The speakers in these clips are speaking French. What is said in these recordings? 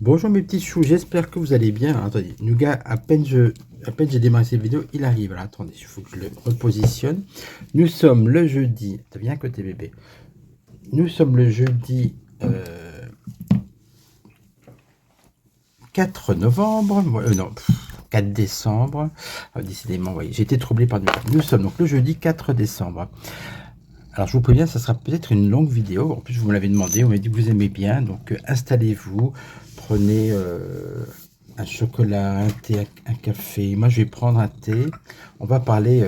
Bonjour mes petits choux, j'espère que vous allez bien. Alors, attendez, Nougat, à peine j'ai démarré cette vidéo, il arrive. Alors attendez, il faut que je le repositionne. Nous sommes le jeudi. T'as bien côté bébé. Nous sommes le jeudi 4 novembre. Non, 4 décembre. Ah, décidément, vous voyez, j'ai été troublé par nous sommes donc le jeudi 4 décembre. Alors je vous préviens, ça sera peut-être une longue vidéo. En plus, vous me l'avez demandé, vous m'avez dit que vous aimez bien. Donc installez-vous, prenez un chocolat, un thé, un café. Moi, je vais prendre un thé. On va parler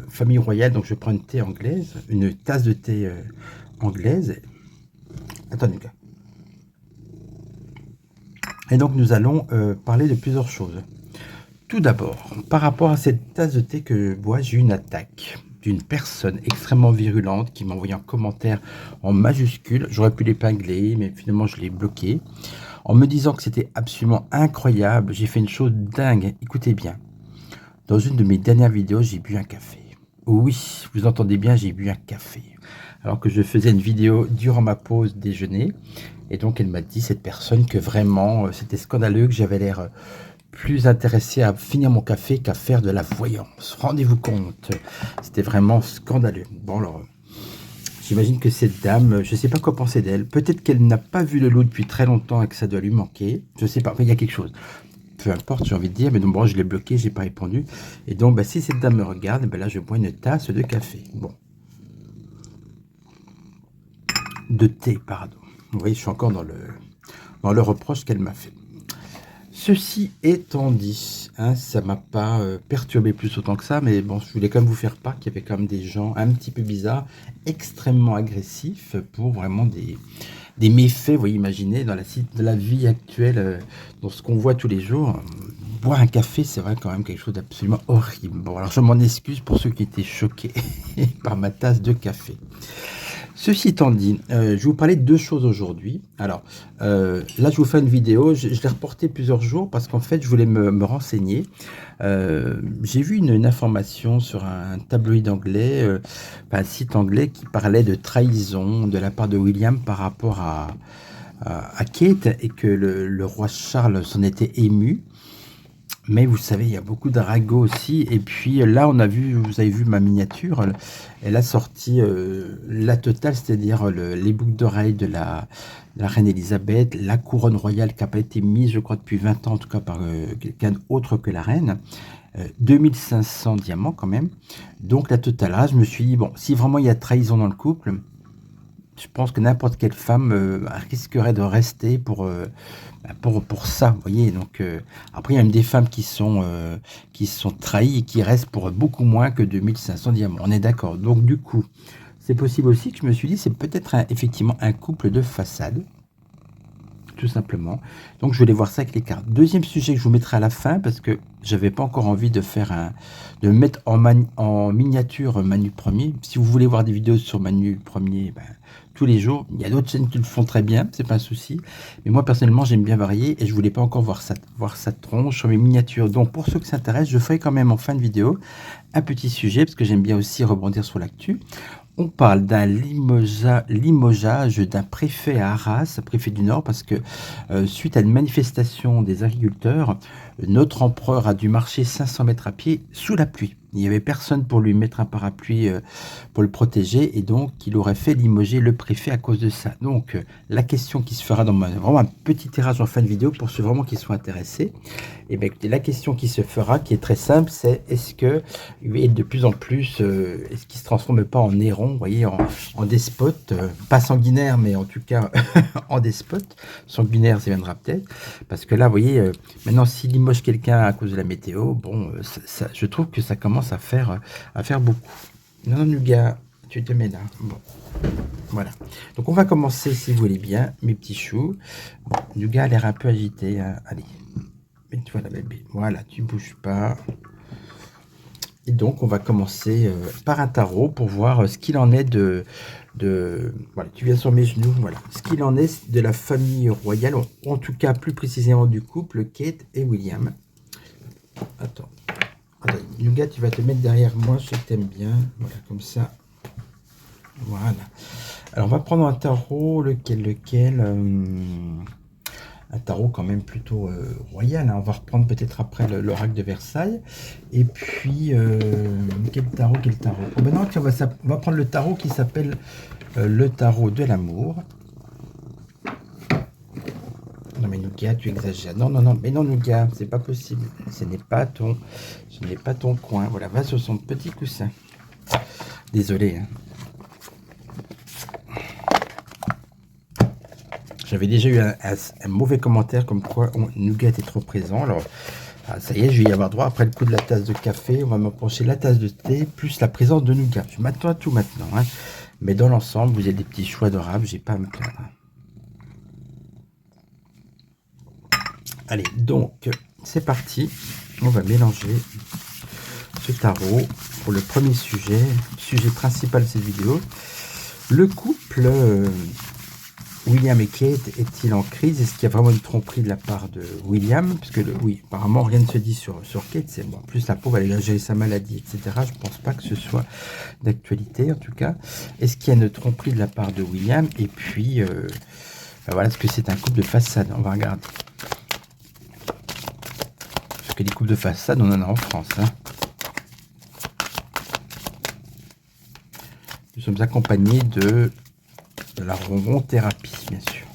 famille royale. Donc je prends une thé anglaise, une tasse de thé anglaise. Attendez, gars. Et donc nous allons parler de plusieurs choses. Tout d'abord, par rapport à cette tasse de thé que je bois, j'ai eu une attaque d'une personne extrêmement virulente qui m'a envoyé un commentaire en majuscule. J'aurais pu l'épingler, mais finalement je l'ai bloqué. En me disant que c'était absolument incroyable, j'ai fait une chose dingue. Écoutez bien, dans une de mes dernières vidéos, j'ai bu un café. Oui, vous entendez bien, j'ai bu un café. Alors que je faisais une vidéo durant ma pause déjeuner. Et donc elle m'a dit, cette personne, que vraiment c'était scandaleux, que j'avais l'air plus intéressé à finir mon café qu'à faire de la voyance. Rendez-vous compte, c'était vraiment scandaleux. Bon alors, j'imagine que cette dame, je ne sais pas quoi penser d'elle. Peut-être qu'elle n'a pas vu le loup depuis très longtemps et que ça doit lui manquer. Je ne sais pas, mais il y a quelque chose. Peu importe, j'ai envie de dire, mais donc bon, je l'ai bloqué, j'ai pas répondu. Et donc, bah, si cette dame me regarde, bah, là, je bois une tasse de café. Bon. De thé, pardon. Vous voyez, je suis encore dans le reproche qu'elle m'a fait. Ceci étant dit, hein, ça m'a pas perturbé plus autant que ça, mais bon, je voulais quand même vous faire part qu'il y avait quand même des gens un petit peu bizarres, extrêmement agressifs pour vraiment des méfaits, vous voyez, imaginez, dans la vie actuelle, dans ce qu'on voit tous les jours. Boire un café, c'est vrai quand même quelque chose d'absolument horrible. Bon, alors je m'en excuse pour ceux qui étaient choqués par ma tasse de café. Ceci étant dit, je vais vous parler de deux choses aujourd'hui. Alors, là, je vous fais une vidéo. Je l'ai reportée plusieurs jours parce qu'en fait, je voulais me renseigner. J'ai vu une information sur un tabloïd anglais, un site anglais qui parlait de trahison de la part de William par rapport à Kate et que le roi Charles s'en était ému. Mais vous savez, il y a beaucoup de ragots aussi. Et puis là, on a vu, vous avez vu ma miniature, elle a sorti la totale, c'est-à-dire les boucles d'oreilles de la reine Elisabeth, la couronne royale qui n'a pas été mise, je crois, depuis 20 ans, en tout cas par quelqu'un d'autre que la reine. 2500 diamants quand même. Donc la totale. Là, je me suis dit, bon, si vraiment il y a trahison dans le couple, je pense que n'importe quelle femme risquerait de rester pour ça, vous voyez. Donc après, il y a même des femmes qui sont trahies et qui restent pour beaucoup moins que 2500 diamants. On est d'accord. Donc du coup, c'est possible aussi que je me suis dit, c'est peut-être effectivement un couple de façade, tout simplement. Donc je voulais voir ça avec les cartes. Deuxième sujet que je vous mettrai à la fin parce que j'avais pas encore envie de faire de mettre en miniature Manu Premier. Si vous voulez voir des vidéos sur Manu Premier, ben, tous les jours, il y a d'autres chaînes qui le font très bien, c'est pas un souci. Mais moi personnellement, j'aime bien varier et je voulais pas encore voir sa tronche sur mes miniatures. Donc pour ceux qui s'intéressent, je ferai quand même en fin de vidéo un petit sujet parce que j'aime bien aussi rebondir sur l'actu. On parle d'un limogeage d'un préfet à Arras, préfet du Nord, parce que suite à une manifestation des agriculteurs, notre empereur a dû marcher 500 mètres à pied sous la pluie. Il n'y avait personne pour lui mettre un parapluie pour le protéger et donc il aurait fait limoger le préfet à cause de ça. Donc la question qui se fera dans vraiment un petit tirage en fin de vidéo pour ceux vraiment qui sont intéressés, et bien la question qui se fera, qui est très simple, c'est est-ce que de plus en plus, est-ce qu'il se transforme pas en néron, vous voyez, en despote, pas sanguinaire, mais en tout cas en despote. Sanguinaire, ça viendra peut-être, parce que là, vous voyez, maintenant s'il limoge quelqu'un à cause de la météo, bon, je trouve que ça commence à faire beaucoup. Non, Nougat, tu te mets là. Bon. Voilà. Donc on va commencer, si vous voulez bien, mes petits choux. Bon, Nougat a l'air un peu agité, hein. Allez, mets-toi la bébé. Voilà, tu bouges pas. Et donc on va commencer par un tarot pour voir ce qu'il en est voilà, tu viens sur mes genoux, voilà. Ce qu'il en est de la famille royale, en tout cas plus précisément du couple Kate et William. Attends. Nougat, tu vas te mettre derrière moi, je sais que t'aimes bien. Voilà, comme ça. Voilà. Alors, on va prendre un tarot, lequel un tarot quand même plutôt royal, hein. On va reprendre peut-être après l'oracle de Versailles. Et puis, quel tarot? Oh ben non, tiens, on va prendre le tarot qui s'appelle le tarot de l'amour. Non mais Nougat, tu exagères. Non, non, non, mais non Nougat, c'est pas possible. Ce n'est pas ton coin. Voilà, va sur son petit coussin. Désolé, hein. J'avais déjà eu un mauvais commentaire comme quoi Nougat était trop présent. Alors, ça y est, je vais y avoir droit. Après le coup de la tasse de café, on va m'approcher la tasse de thé, plus la présence de Nougat. Je m'attends à tout maintenant, hein. Mais dans l'ensemble, vous avez des petits choix adorables, j'ai pas à me plaindre. Allez, donc, c'est parti. On va mélanger ce tarot pour le premier sujet principal de cette vidéo. Le couple William et Kate est-il en crise? Est-ce qu'il y a vraiment une tromperie de la part de William? Parce que oui, apparemment rien ne se dit sur Kate. C'est bon. En plus, la pauvre, elle a géré sa maladie, etc. Je pense pas que ce soit d'actualité, en tout cas. Est-ce qu'il y a une tromperie de la part de William? Et puis, ben voilà, est-ce que c'est un couple de façade? On va regarder. Parce que les couples de façade, on en a en France, hein. Nous sommes accompagnés de la ronron thérapie, bien sûr.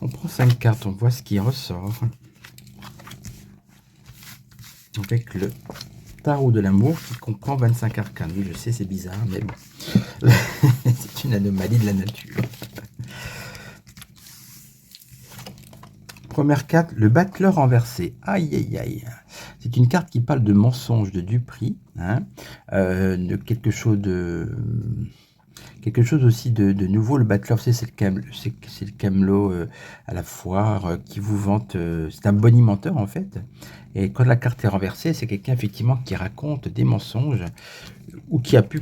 On prend 5 cartes, on voit ce qui ressort. Avec le tarot de l'amour qui comprend 25 arcanes. Oui, je sais, c'est bizarre, mais bon. C'est une anomalie de la nature. Première carte, le battleur renversé. Aïe, aïe, aïe. C'est une carte qui parle de mensonge, de duperie, hein, de quelque chose aussi de nouveau. Le battleur, c'est le camelot à la foire qui vous vante. C'est un bonimenteur en fait. Et quand la carte est renversée, c'est quelqu'un effectivement qui raconte des mensonges ou qui a pu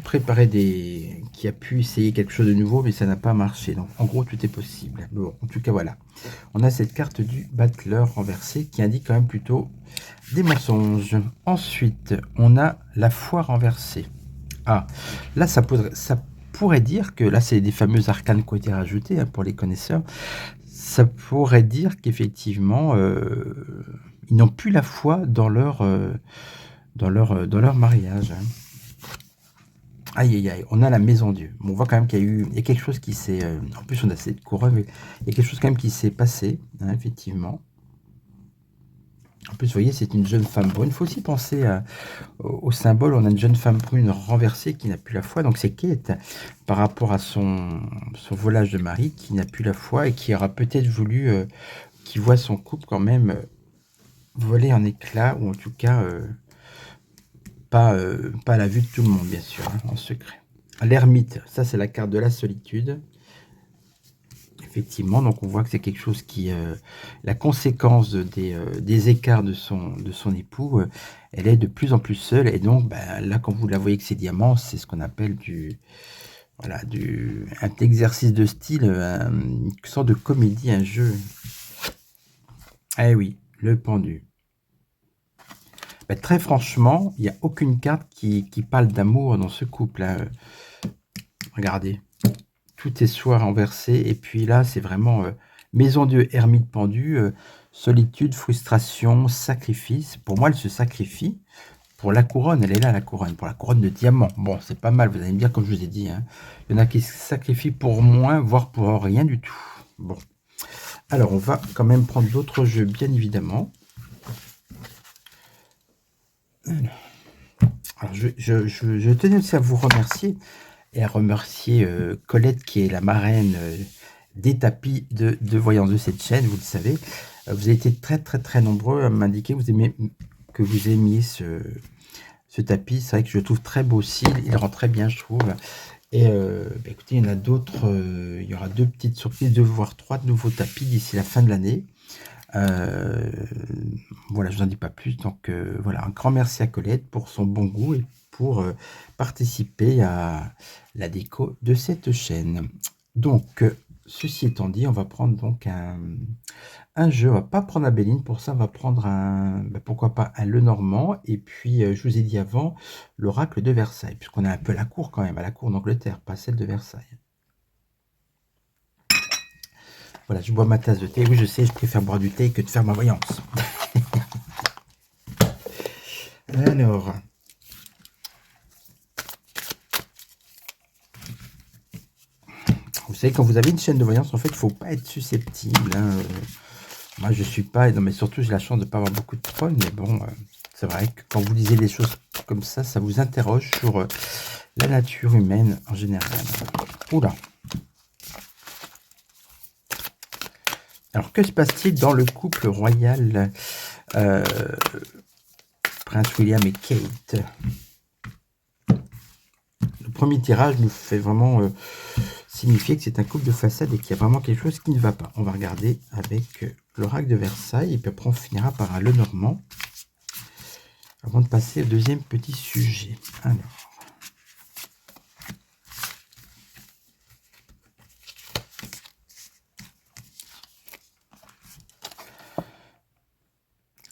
qui a pu essayer quelque chose de nouveau, mais ça n'a pas marché. Donc en gros, tout est possible. Bon, en tout cas, voilà. On a cette carte du battleur renversé qui indique quand même plutôt des mensonges. Ensuite, on a la foi renversée. Ah, là, ça pourrait dire que, là, c'est des fameux arcanes qui ont été rajoutés, hein, pour les connaisseurs. Ça pourrait dire qu'effectivement, ils n'ont plus la foi dans leur mariage, hein. Aïe, aïe, aïe, on a la maison Dieu. Bon, on voit quand même qu'il y a quelque chose qui s'est... en plus, on a cette couronne, mais il y a quelque chose quand même qui s'est passé, hein, effectivement. En plus, vous voyez, c'est une jeune femme brune. Il faut aussi penser au symbole. On a une jeune femme brune renversée qui n'a plus la foi. Donc, c'est Kate, par rapport à son volage de mari, qui n'a plus la foi et qui aura peut-être voulu... qui voit son couple quand même voler en éclats, ou en tout cas... pas à la vue de tout le monde, bien sûr, hein, en secret. L'ermite, ça c'est la carte de la solitude. Effectivement, donc on voit que c'est quelque chose qui... la conséquence des écarts de son époux, elle est de plus en plus seule. Et donc, ben, là, quand vous la voyez avec ses diamants, c'est ce qu'on appelle un exercice de style, une sorte de comédie, un jeu. Eh oui, le pendu. Ben, très franchement, il n'y a aucune carte qui parle d'amour dans ce couple, hein. Regardez, tout est soit renversé, et puis là, c'est vraiment maison Dieu, ermite pendu, solitude, frustration, sacrifice. Pour moi, elle se sacrifie pour la couronne. Elle est là, la couronne, pour la couronne de diamant. Bon, c'est pas mal, vous allez me dire, comme je vous ai dit, hein. Il y en a qui se sacrifient pour moins, voire pour rien du tout. Bon, alors on va quand même prendre d'autres jeux, bien évidemment. Alors, je tenais aussi à vous remercier et à remercier Colette, qui est la marraine des tapis de voyance de cette chaîne, vous le savez. Vous avez été très très très nombreux à m'indiquer, vous aimez que vous aimiez ce tapis. C'est vrai que je le trouve très beau aussi. Il rend très bien, je trouve. Et écoutez, il y en a d'autres. Il y aura 2 petites surprises, 2 voire 3 nouveaux tapis d'ici la fin de l'année. Voilà, je vous en dis pas plus. Donc voilà, un grand merci à Colette pour son bon goût et pour participer à la déco de cette chaîne. Donc, ceci étant dit, on va prendre donc un jeu. On va pas prendre un Béline, pour ça on va prendre pourquoi pas un Lenormand. Et puis, je vous ai dit avant, l'oracle de Versailles, puisqu'on a un peu la cour quand même, à la cour d'Angleterre, pas celle de Versailles. Voilà, je bois ma tasse de thé. Oui, je sais, je préfère boire du thé que de faire ma voyance. Alors, vous savez, quand vous avez une chaîne de voyance, en fait, il ne faut pas être susceptible. Moi, je suis pas... Non, mais surtout, j'ai la chance de ne pas avoir beaucoup de trolls. Mais bon, c'est vrai que quand vous lisez les choses comme ça vous interroge sur la nature humaine en général. Oula. Alors, que se passe-t-il dans le couple royal Prince William et Kate? Le premier tirage nous fait vraiment signifier que c'est un couple de façade et qu'il y a vraiment quelque chose qui ne va pas. On va regarder avec l'oracle de Versailles et puis après on finira par un Lenormand avant de passer au deuxième petit sujet. Alors.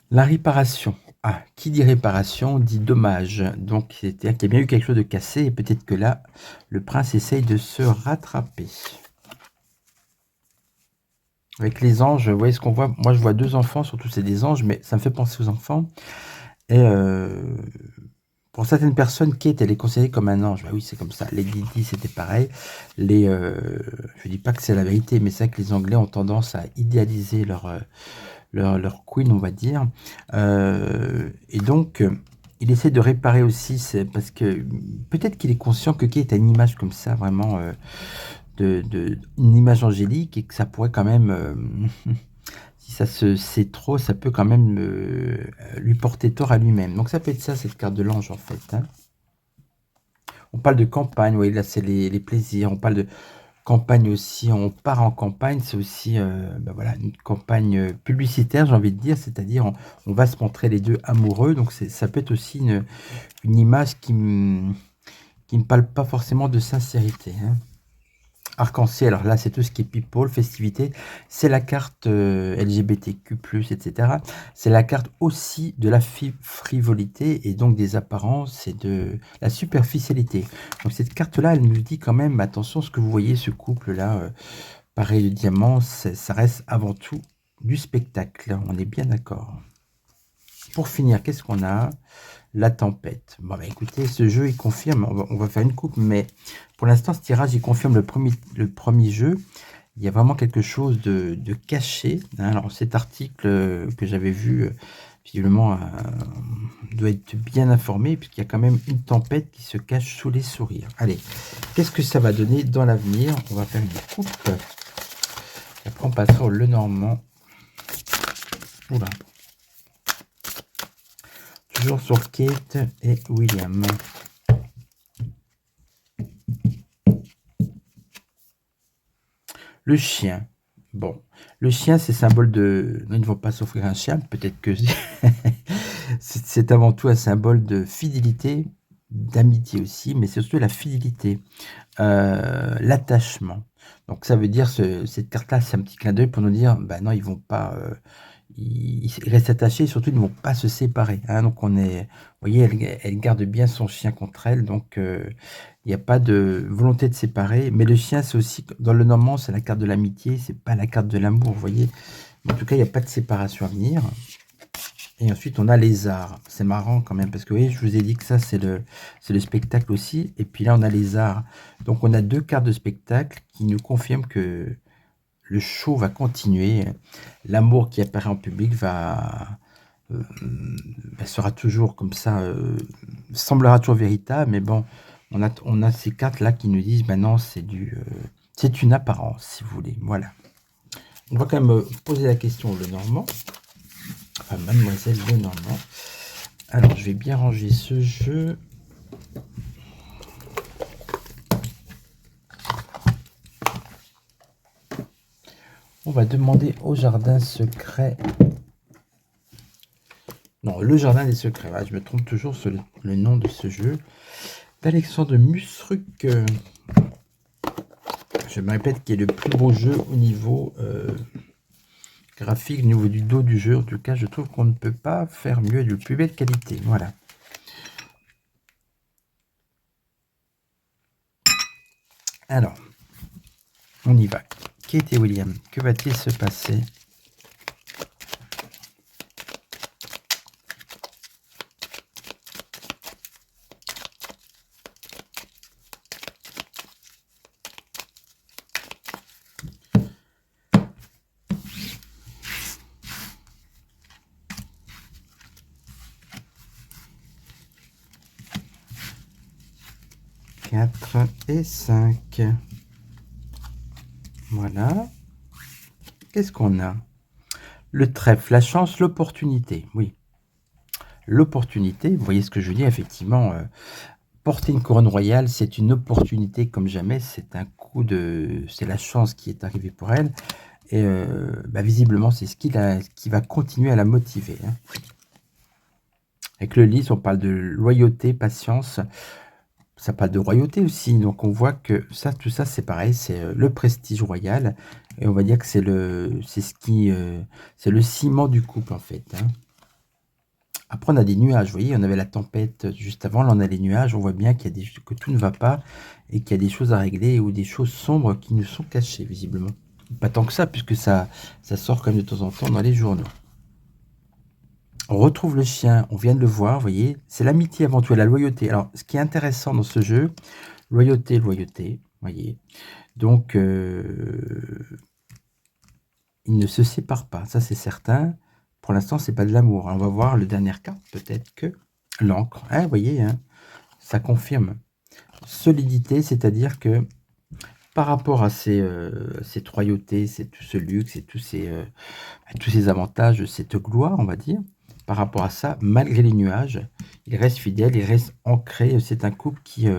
La réparation. Ah, qui dit réparation dit dommage. Donc, c'est-à-dire qu'il y a bien eu quelque chose de cassé et peut-être que là, le prince essaye de se rattraper. Avec les anges, vous voyez ce qu'on voit? Moi, je vois 2 enfants, surtout c'est des anges, mais ça me fait penser aux enfants. Et pour certaines personnes, Kate, elle est considérée comme un ange. Bah oui, c'est comme ça. Lady Di, c'était pareil. Je dis pas que c'est la vérité, mais c'est vrai que les Anglais ont tendance à idéaliser leur queen, on va dire. Et donc, il essaie de réparer aussi, parce que peut-être qu'il est conscient que Kate a une image comme ça, vraiment, une image angélique, et que ça pourrait quand même, si ça c'est trop, ça peut quand même lui porter tort à lui-même. Donc ça peut être ça, cette carte de l'ange, en fait. Hein. On parle de campagne, oui, là c'est les plaisirs. On parle de campagne aussi, on part en campagne, c'est aussi voilà, une campagne publicitaire, j'ai envie de dire, c'est-à-dire on va se montrer les deux amoureux, donc ça peut être aussi une image qui ne parle pas forcément de sincérité. Hein. Arc-en-ciel, alors là c'est tout ce qui est people, festivité, c'est la carte LGBTQ+, etc. C'est la carte aussi de la frivolité et donc des apparences et de la superficialité. Donc cette carte-là, elle nous dit quand même, attention, ce que vous voyez, ce couple-là, pareil de diamant, ça reste avant tout du spectacle, on est bien d'accord. Pour finir, qu'est-ce qu'on a? La tempête. Bon, bah, écoutez, ce jeu, il confirme, on va faire une coupe, mais pour l'instant, ce tirage, il confirme le premier jeu. Il y a vraiment quelque chose de caché. Hein. Alors, cet article que j'avais vu, visiblement, doit être bien informé, puisqu'il y a quand même une tempête qui se cache sous les sourires. Allez, qu'est-ce que ça va donner dans l'avenir? On va faire une coupe. Et après, on passera au Lenormand. Oula. Toujours sur Kate et William. Le chien. Bon, le chien, c'est symbole de... Non, ils ne vont pas s'offrir un chien, peut-être que... c'est avant tout un symbole de fidélité, d'amitié aussi, mais c'est surtout la fidélité, l'attachement. Donc ça veut dire, cette carte-là, c'est un petit clin d'œil pour nous dire, ben non, ils vont pas... ils restent attachés, et surtout ils ne vont pas se séparer. Hein. Donc on est, vous voyez, elle garde bien son chien contre elle, donc il n'y a pas de volonté de séparer. Mais le chien, c'est aussi, dans le Normand, c'est la carte de l'amitié, c'est pas la carte de l'amour, vous voyez. En tout cas, il n'y a pas de séparation à venir. Et ensuite, on a les arts. C'est marrant quand même, parce que vous voyez, je vous ai dit que ça, c'est le spectacle aussi. Et puis là, on a les arts. Donc on a 2 cartes de spectacle qui nous confirment que le show va continuer. L'amour qui apparaît en public sera toujours comme ça, semblera toujours véritable. Mais bon, on a ces cartes-là qui nous disent, ben non, c'est une apparence, si vous voulez. Voilà. On va quand même poser la question au Lenormand. Enfin, mademoiselle Lenormand. Alors, je vais bien ranger ce jeu. On va demander au jardin secret. Non, le jardin des secrets. Voilà, je me trompe toujours sur le nom de ce jeu. D'Alexandre Musruc. Je me répète, qui est le plus beau jeu au niveau graphique, au niveau du dos du jeu. En tout cas, je trouve qu'on ne peut pas faire mieux et de plus belle qualité. Voilà. Alors, on y va. Kate et William, que va-t-il se passer? Et 5. Voilà. Qu'est-ce qu'on a? Le trèfle, la chance, l'opportunité. Oui. L'opportunité, vous voyez ce que je veux dire, effectivement, porter une couronne royale, c'est une opportunité comme jamais. C'est un coup de... C'est la chance qui est arrivée pour elle. Et visiblement, c'est ce qui va continuer à la motiver. Hein. Avec le lys, on parle de loyauté, patience. Ça parle de royauté aussi, donc on voit que ça, tout ça, c'est pareil, c'est le prestige royal, et on va dire que c'est c'est le ciment du couple en fait. Hein. Après, on a des nuages, vous voyez, on avait la tempête juste avant, là on a les nuages, on voit bien que tout ne va pas, et qu'il y a des choses à régler, ou des choses sombres qui nous sont cachées, visiblement. Pas tant que ça, puisque ça sort quand même de temps en temps dans les journaux. On retrouve le chien, on vient de le voir, vous voyez, c'est l'amitié avant tout, la loyauté. Alors, ce qui est intéressant dans ce jeu, loyauté, loyauté, voyez. Donc, ils ne se séparent pas, ça c'est certain. Pour l'instant, c'est pas de l'amour. On va voir le dernier carte, peut-être que l'encre. Hein, vous voyez, hein, ça confirme. Solidité, c'est-à-dire que par rapport à cette royauté, tout ce luxe et tous ces avantages, cette gloire, on va dire, par rapport à ça, malgré les nuages, il reste fidèle, il reste ancré. C'est un couple qui,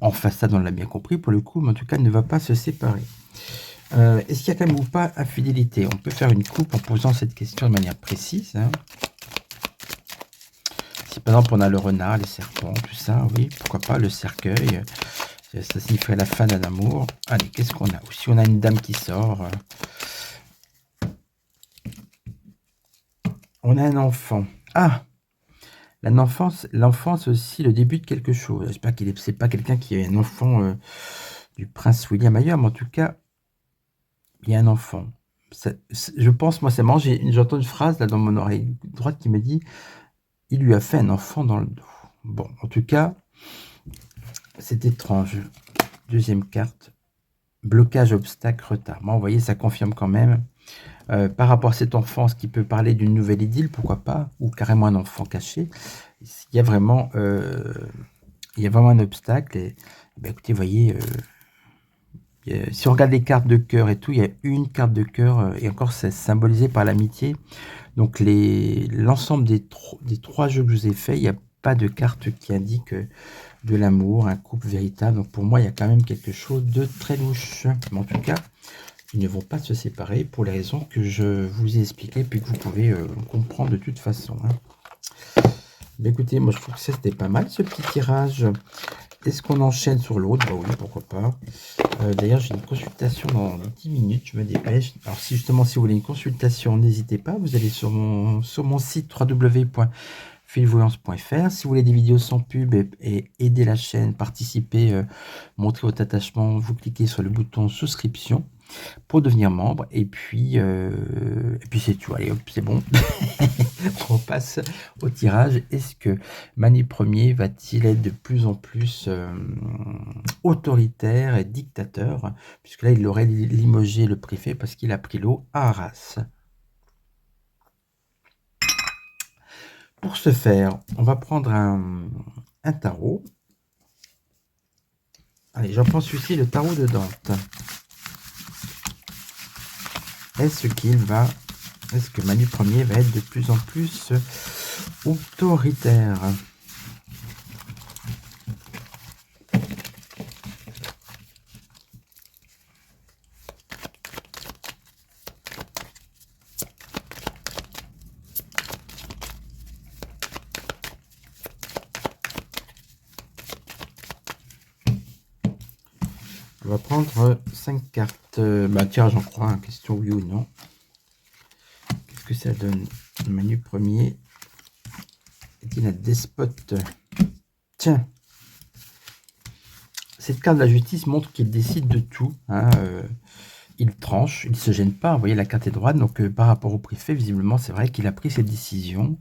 en façade, on l'a bien compris pour le coup, mais en tout cas, ne va pas se séparer. Est-ce qu'il y a quand même ou pas infidélité? On peut faire une coupe en posant cette question de manière précise. Hein. Si par exemple on a le renard, les serpents, tout ça, oui, pourquoi pas, le cercueil, ça signifierait la fin d'un amour. Allez, qu'est-ce qu'on a? Ou si on a une dame qui sort... On a un enfant. Ah, l'enfance aussi, le début de quelque chose. J'espère qu'il c'est pas quelqu'un qui est un enfant du prince William ailleurs, mais en tout cas, il y a un enfant. Je pense, moi, c'est marrant, j'entends une phrase là dans mon oreille droite qui me dit « Il lui a fait un enfant dans le dos ». Bon, en tout cas, c'est étrange. Deuxième carte, blocage, obstacle, retard. Moi, vous voyez, ça confirme quand même. Par rapport à cette enfance qui peut parler d'une nouvelle idylle, pourquoi pas, ou carrément un enfant caché, il y a vraiment un obstacle. Et écoutez, vous voyez, si on regarde les cartes de cœur et tout, il y a une carte de cœur, et encore c'est symbolisé par l'amitié. Donc l'ensemble des trois jeux que je vous ai fait, il n'y a pas de carte qui indique de l'amour, un couple véritable. Donc pour moi, il y a quand même quelque chose de très louche. Mais en tout cas, ils ne vont pas se séparer pour les raisons que je vous ai expliquées, puis que vous pouvez comprendre de toute façon. Hein. Mais écoutez, moi je trouve que c'était pas mal ce petit tirage. Est-ce qu'on enchaîne sur l'autre? Bah oui, pourquoi pas. D'ailleurs, j'ai une consultation dans 10 minutes, je me dépêche. Alors si justement, si vous voulez une consultation, n'hésitez pas, vous allez sur mon site www.philvoyance.fr. Si vous voulez des vidéos sans pub et aider la chaîne, participer, montrer votre attachement, vous cliquez sur le bouton souscription pour devenir membre, et puis c'est tout. Allez hop, c'est bon. On passe au tirage. Est-ce que Manu Ier va-t-il être de plus en plus autoritaire et dictateur, puisque là il aurait limogé le préfet parce qu'il a pris l'eau à Arras. Pour ce faire, on va prendre un tarot. Allez, j'en prends celui-ci, le tarot de Dante. Est-ce que Manu Ier va être de plus en plus Autoritaire. On va prendre 5 cartes. Bah tiens, j'en crois, hein, question oui ou non. Qu'est-ce que ça donne? Le menu premier. Est-il un despote? Tiens. Cette carte de la justice montre qu'il décide de tout. Hein, il tranche, il ne se gêne pas. Vous voyez, la carte est droite. Donc par rapport au préfet, visiblement, c'est vrai qu'il a pris cette décision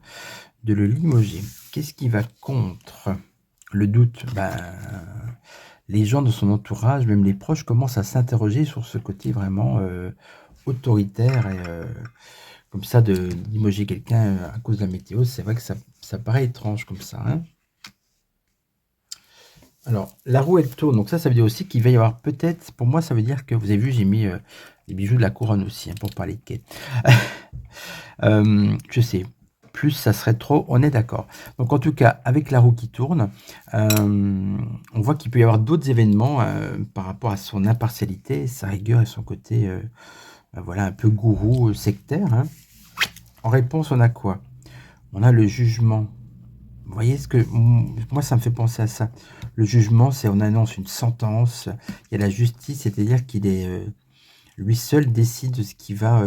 de le limoger. Qu'est-ce qui va contre? Le doute. Les gens de son entourage, même les proches, commencent à s'interroger sur ce côté vraiment autoritaire et comme ça, de limoger quelqu'un à cause de la météo. C'est vrai que ça paraît étrange comme ça. Hein. Alors, la roue elle tourne, donc ça veut dire aussi qu'il va y avoir peut-être, pour moi ça veut dire que, vous avez vu, j'ai mis les bijoux de la couronne aussi, hein, pour parler de quai. Je sais, plus ça serait trop, on est d'accord. Donc en tout cas, avec la roue qui tourne, on voit qu'il peut y avoir d'autres événements par rapport à son impartialité, sa rigueur et son côté, voilà, un peu gourou, sectaire. Hein. En réponse, on a quoi? On a le jugement. Vous voyez ce que moi ça me fait penser à ça. Le jugement, c'est on annonce une sentence. Il y a la justice, c'est-à-dire qu'il est lui seul décide de ce qui va.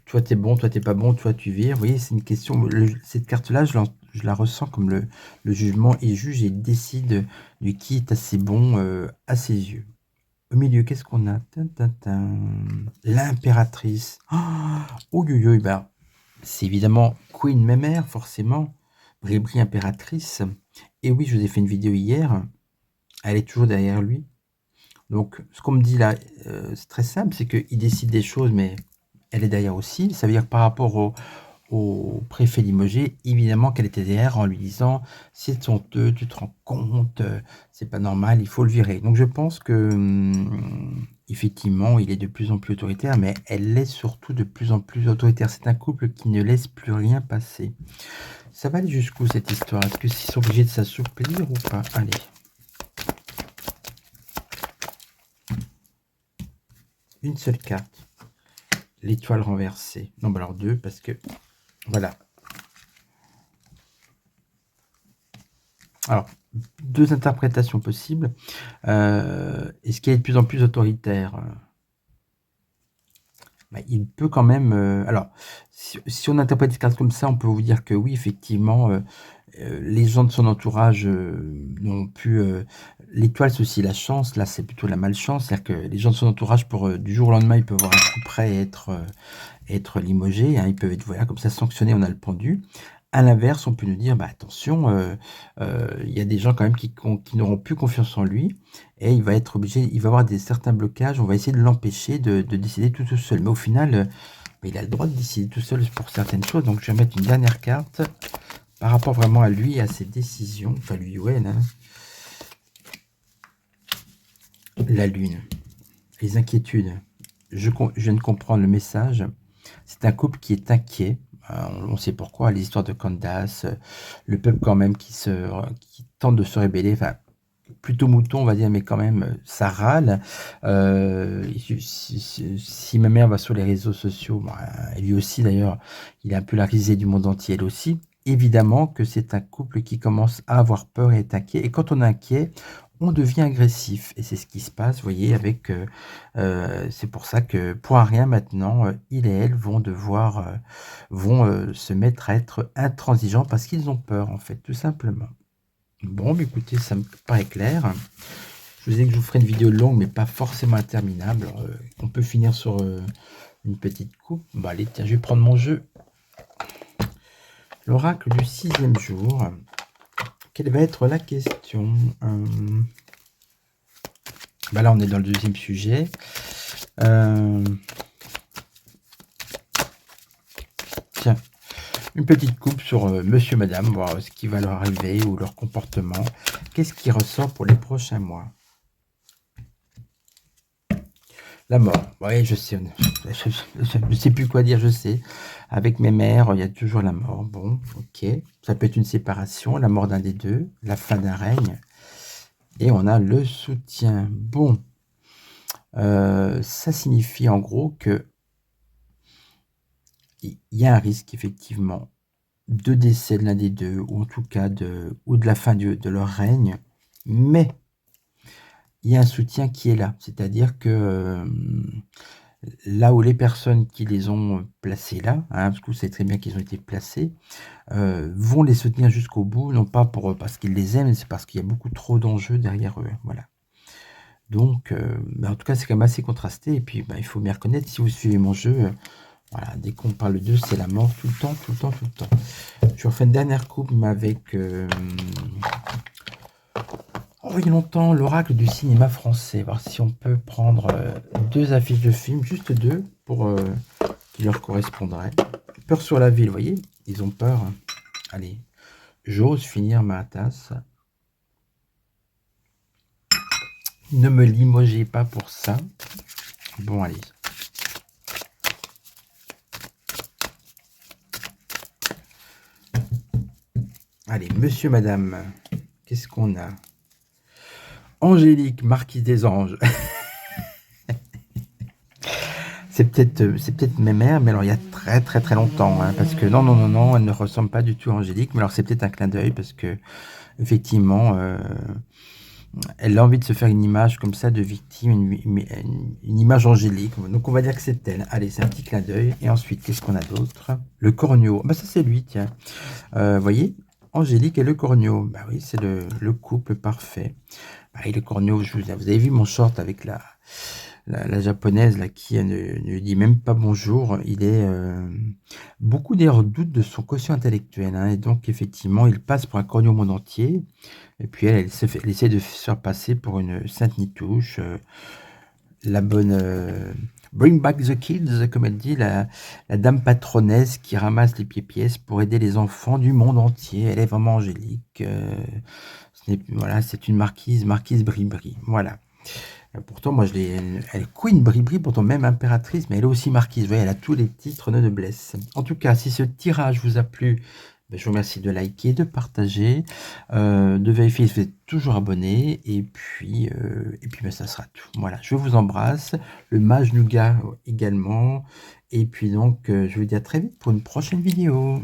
Toi t'es bon, toi t'es pas bon, toi tu vires. Vous voyez, c'est une question. Cette carte-là, je la ressens comme le jugement. Il juge et il décide de qui est assez bon à ses yeux. Au milieu, qu'est-ce qu'on a? L'impératrice. Oh, c'est évidemment Queen Mémère, forcément. Brébri impératrice. Et oui, je vous ai fait une vidéo hier. Elle est toujours derrière lui. Donc, ce qu'on me dit là, c'est très simple, c'est qu'il décide des choses, mais elle est derrière aussi. Ça veut dire que par rapport au préfet limogé, évidemment qu'elle était derrière en lui disant « C'est honteux, tu te rends compte, c'est pas normal, il faut le virer ». Donc, je pense que, effectivement, il est de plus en plus autoritaire, mais elle est surtout de plus en plus autoritaire. C'est un couple qui ne laisse plus rien passer. Ça va aller jusqu'où cette histoire? Est-ce qu'ils sont obligés de s'assouplir ou pas? Allez. Une seule carte. L'étoile renversée. Non, alors deux, parce que... Voilà. Alors, deux interprétations possibles. Est-ce qu'il est de plus en plus autoritaire? Il peut quand même... alors, si on interprète cette carte comme ça, on peut vous dire que oui, effectivement, les gens de son entourage n'ont pu... L'étoile, c'est aussi la chance. Là, c'est plutôt la malchance. C'est-à-dire que les gens de son entourage, du jour au lendemain, ils peuvent avoir un coup près et être limogés. Hein, ils peuvent être, voilà, comme ça, sanctionnés, on a le pendu. À l'inverse, on peut nous dire, attention, il y a des gens quand même qui n'auront plus confiance en lui et il va être obligé, il va avoir certains blocages, on va essayer de l'empêcher de décider tout seul. Mais au final, il a le droit de décider tout seul pour certaines choses. Donc, je vais mettre une dernière carte par rapport vraiment à lui et à ses décisions. Enfin, lui, ouais, hein. La lune. Les inquiétudes. Je viens de comprendre le message. C'est un couple qui est inquiet. On sait pourquoi, les histoires de Candace, le peuple quand même qui tente de se rébeller, enfin, plutôt mouton, on va dire, mais quand même, ça râle. Si ma mère va sur les réseaux sociaux, et lui aussi d'ailleurs, il est un peu la risée du monde entier, elle aussi. Évidemment que c'est un couple qui commence à avoir peur et être inquiet. Et quand on est inquiet, on devient agressif. Et c'est ce qui se passe, vous voyez, avec... c'est pour ça que, pour un rien maintenant, il et elle vont devoir... vont se mettre à être intransigeants parce qu'ils ont peur, en fait, tout simplement. Bon, écoutez, ça me paraît clair. Je vous ai dit que je vous ferai une vidéo longue, mais pas forcément interminable. On peut finir sur une petite coupe. Bon, allez, tiens, je vais prendre mon jeu. L'oracle du 6e jour. Quelle va être la question? Là, on est dans le deuxième sujet. Tiens, une petite coupe sur monsieur, madame, voir ce qui va leur arriver ou leur comportement. Qu'est-ce qui ressort pour les prochains mois? La mort. Oui, je sais. Je ne sais plus quoi dire, je sais. Avec mes mères, il y a toujours la mort. Bon, ok. Ça peut être une séparation, la mort d'un des deux, la fin d'un règne. Et on a le soutien. Bon, ça signifie en gros que il y a un risque, effectivement, de décès de l'un des deux, ou en tout cas de la fin de leur règne. Mais il y a un soutien qui est là. C'est-à-dire que là où les personnes qui les ont placés là, hein, parce que vous savez très bien qu'ils ont été placés, vont les soutenir jusqu'au bout, non pas parce qu'ils les aiment, mais c'est parce qu'il y a beaucoup trop d'enjeux derrière eux. Voilà. Donc, en tout cas, c'est quand même assez contrasté. Et puis, il faut bien reconnaître, si vous suivez mon jeu, voilà, dès qu'on parle d'eux, c'est la mort tout le temps, tout le temps, tout le temps. Je refais une dernière coupe, mais avec... il y a longtemps, l'oracle du cinéma français. Voir si on peut prendre deux affiches de films, juste deux, pour qui leur correspondraient. Peur sur la ville, vous voyez, ils ont peur. Allez, j'ose finir ma tasse. Ne me limogez pas pour ça. Bon, allez. Allez, monsieur, madame, qu'est-ce qu'on a? Angélique, marquise des anges. C'est peut-être mes mères, mais alors il y a très très très longtemps, hein, parce que non, elle ne ressemble pas du tout à Angélique, mais alors c'est peut-être un clin d'œil, parce que effectivement, elle a envie de se faire une image comme ça de victime, une image angélique, donc on va dire que c'est elle. Allez, c'est un petit clin d'œil, et ensuite, qu'est-ce qu'on a d'autre? Le corneau, ça c'est lui, tiens. Voyez, Angélique et le corneau, oui, c'est le couple parfait. Et le corneau, vous avez vu mon short avec la japonaise là, qui ne dit même pas bonjour. Il est beaucoup d'ailleurs doutent de son quotient intellectuel, hein, et donc effectivement il passe pour un corneau au monde entier, et puis elle essaie de se faire passer pour une sainte nitouche, la bonne bring back the kids, comme elle dit, la dame patronnesse qui ramasse les pièces pour aider les enfants du monde entier. Elle est vraiment angélique. Voilà, c'est une marquise Bribri. Voilà. Pourtant, moi, elle est Queen Bribri, pourtant même impératrice, mais elle est aussi marquise. Vous voyez, elle a tous les titres de noblesse. En tout cas, si ce tirage vous a plu, je vous remercie de liker, de partager, de vérifier si vous êtes toujours abonné, et puis ça sera tout. Voilà, je vous embrasse, le mage Nougat également, et puis donc, je vous dis à très vite pour une prochaine vidéo.